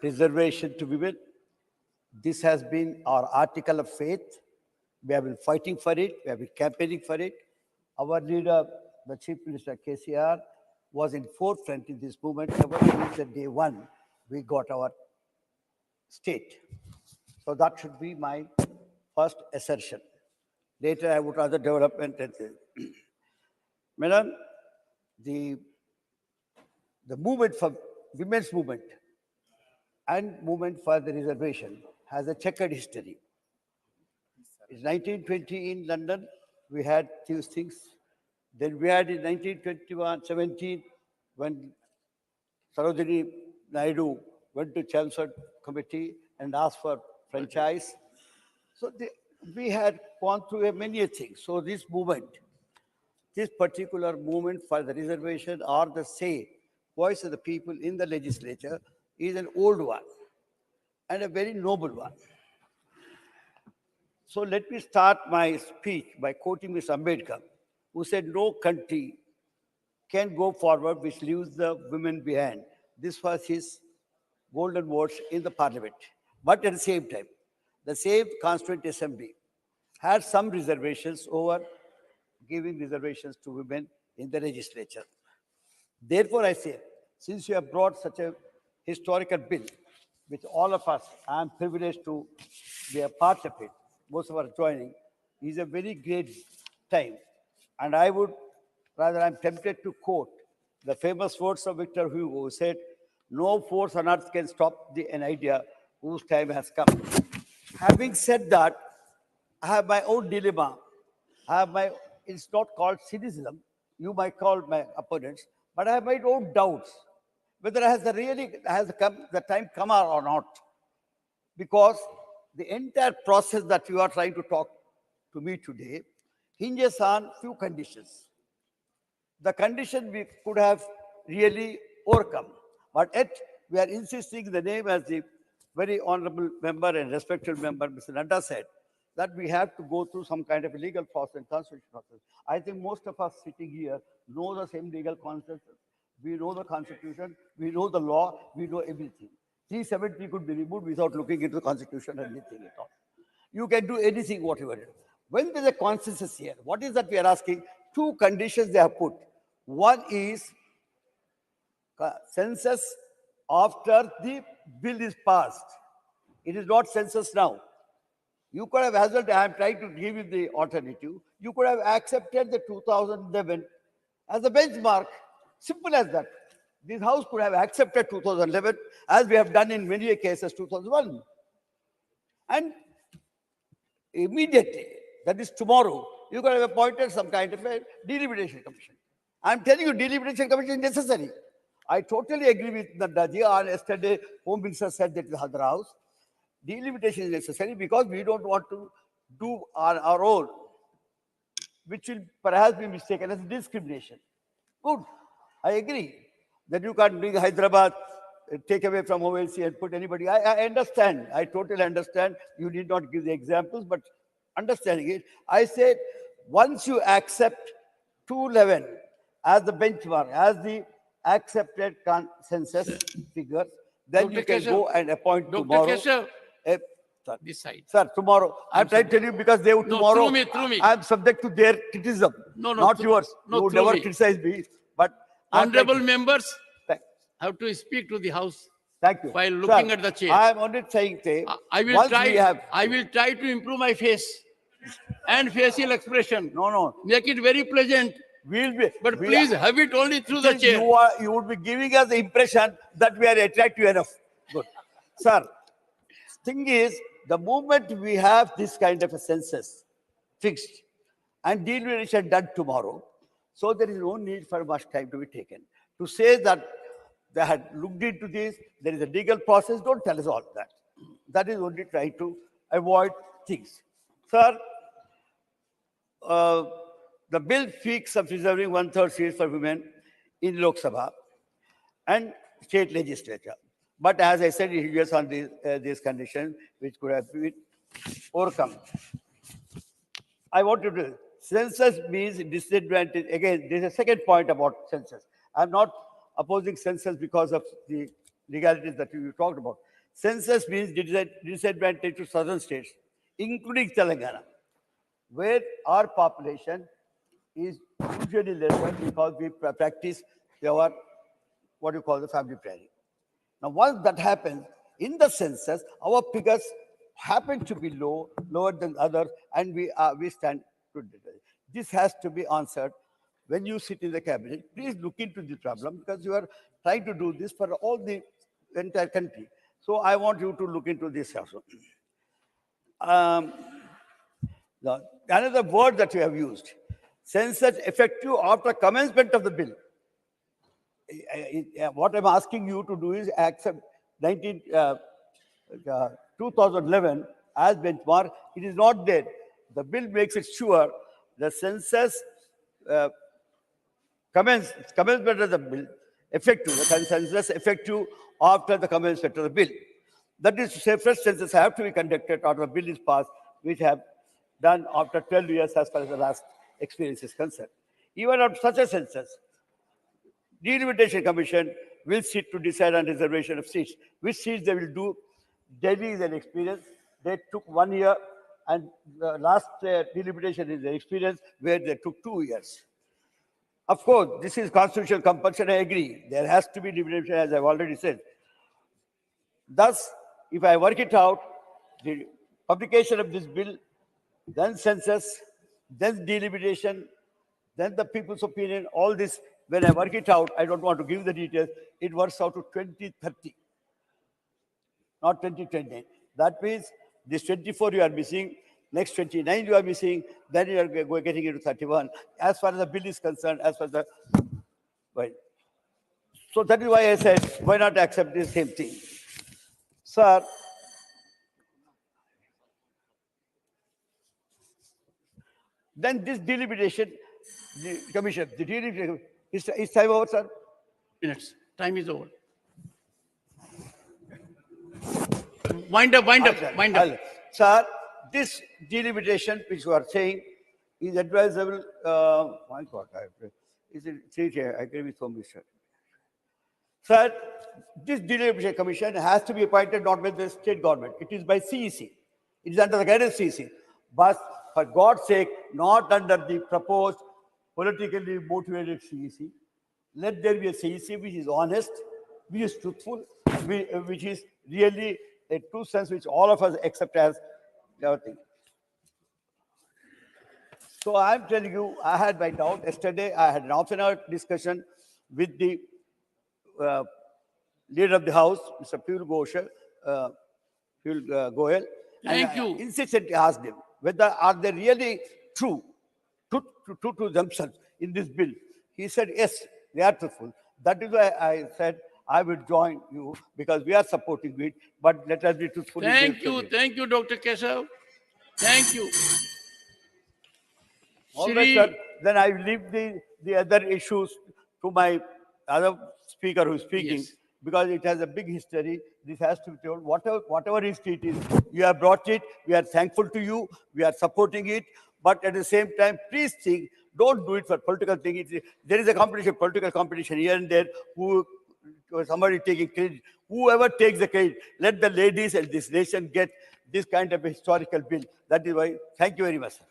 reservation to women. This has been our article of faith. We have been fighting for it. We have been campaigning for it. Our leader, the Chief Minister KCR, was in forefront in this movement ever since the day one we got our state. So that should be my first assertion. Later, I would other development. Madam, the movement for women's movement and movement for the reservation has a checkered history. In 1920 in London, we had these things. Then we had in 1921, 17, when Sarojini Naidu went to Chelmsford Committee and asked for franchise. So we had gone through many things. So this movement, this particular movement for the reservation or the say, voice of the people in the legislature is an old one and a very noble one. So let me start my speech by quoting Mr. Ambedkar, who said, "No country can go forward which leaves the women behind." This was his golden words in the parliament. But at the same time, the same Constituent Assembly had some reservations over giving reservations to women in the legislature. Therefore, I say, since you have brought such a historical bill, which all of us, I am privileged to be a part of it, most of us joining, is a very great time. And I would, rather, I'm tempted to quote the famous words of Victor Hugo, who said, "No force on earth can stop an idea whose time has come." Having said that, I have my own dilemma. It's not called cynicism. You might call my opponents, but I have my own doubts whether the time come or not. Because the entire process that you are trying to talk to me today hinges on few conditions. The condition we could have really overcome, but yet we are insisting the name, as the very honorable member and respected member, Mr. Nadda, said, that we have to go through some kind of a legal process and constitutional process. I think most of us sitting here know the same legal concepts. We know the Constitution, we know the law, we know everything. 370 could be removed without looking into the Constitution or anything at all. You can do anything, whatever. When there's a consensus here, what is that we are asking? Two conditions they have put. One is census after the bill is passed. It is not census now. You could have, as well, I am trying to give you the alternative. You could have accepted the 2011 as a benchmark. Simple as that. This House could have accepted 2011, as we have done in many cases 2001. And immediately, that is tomorrow, you could have appointed some kind of a delimitation commission. I am telling you, delimitation commission is necessary. I totally agree with Naddaji. Yesterday, Home Minister said that in the other House. Delimitation is necessary because we don't want to do our own, which will perhaps be mistaken as discrimination. Good. I agree that you can't bring Hyderabad, take away from OLC and put anybody. I understand. I totally understand. You need not give the examples, but understanding it, I said, once you accept 211 as the benchmark, as the accepted census figure, then you can go and appoint tomorrow. Dr. Keshav, this side. Sir, tomorrow. I'm trying to tell you because they would tomorrow. Through me. I'm subject to their criticism. Not yours. You would never criticize me. But honorable members have to speak to the House. Thank you. While looking at the chair. I am only saying, I will try to improve my face and facial expression. No. Make it very pleasant. But please have it only through the chair. You would be giving us the impression that we are attractive enough. Good. Sir, thing is, the moment we have this kind of a census fixed and delimitation done tomorrow, so there is no need for much time to be taken. To say that they had looked into this, there is a legal process, don't tell us all that. That is only trying to avoid things. Sir, the bill speaks of reserving 1/3 seats for women in Lok Sabha and state legislature. But as I said, it hinges on these conditions, which could have been overcome. I want to do census means disadvantage. Again, there's a second point about census. I'm not opposing census because of the legalities that you talked about. Census means disadvantage to southern states, including Telangana, where our population is usually lesser because we practice our, what you call, the family planning. Now, once that happens, in the census, our figures happen to be lower than others, and we stand to it. This has to be answered when you sit in the cabinet. Please look into this problem because you are trying to do this for all the entire country. So I want you to look into this also. Um, Another word that you have used, census effective after commencement of the bill. What I'm asking you to do is accept 2011 as benchmark. It is not there. The bill makes it sure the census commencement of the bill effective, the census effective after the commencement of the bill. That is to say, first census have to be conducted after the bill is passed, which have done after 12 years as far as the last experience is concerned. Even after such a census, Delimitation Commission will sit to decide on reservation of seats. Which seats they will do? Delhi is an experience. They took 1 year, and the last delimitation is an experience where they took 2 years. Of course, this is constitutional compulsion. I agree. There has to be delimitation, as I've already said. Thus, if I work it out, the publication of this bill, then census, then delimitation, then the people's opinion, all this, when I work it out, I don't want to give the details, it works out to 2030, not 2029. That means this 24 you are missing, next 29 you are missing, then you are getting into 31. As far as the bill is concerned, as far as the, well, so that is why I said, why not accept the same thing? Sir, then this delimitation, the commission, the delimitation, is time over, sir? Minutes. Time is over. Wind up, wind up, wind up. Sir, this delimitation which you are saying is advisable. My God, is it? I agree with you, sir. Sir, this delimitation commission has to be appointed not by the state government. It is by CEC. It is under the guidance of CEC. But for God's sake, not under the proposed politically motivated CEC. Let there be a CEC which is honest, which is truthful, which is really a true sense which all of us accept as our thing. So I'm telling you, I had my doubt. Yesterday, I had an half-an-hour discussion with the leader of the House, Mr. Goyal. Thank you. I insistently asked him whether are they really true to themselves in this bill. He said, yes, they are truthful. That is why I said I will join you because we are supporting it, but let us be truthful. Thank you, Dr. Keshav. Thank you. All right, sir. Then I leave the other issues to my other speaker who is speaking. Yes. Because it has a big history. This has to be told. Whatever history it is, you have brought it. We are thankful to you. We are supporting it. But at the same time, please think, don't do it for political thing. There is a competition, political competition here and there. Somebody taking credit. Whoever takes the credit, let the ladies and this nation get this kind of a historical bill. That is why. Thank you very much, sir.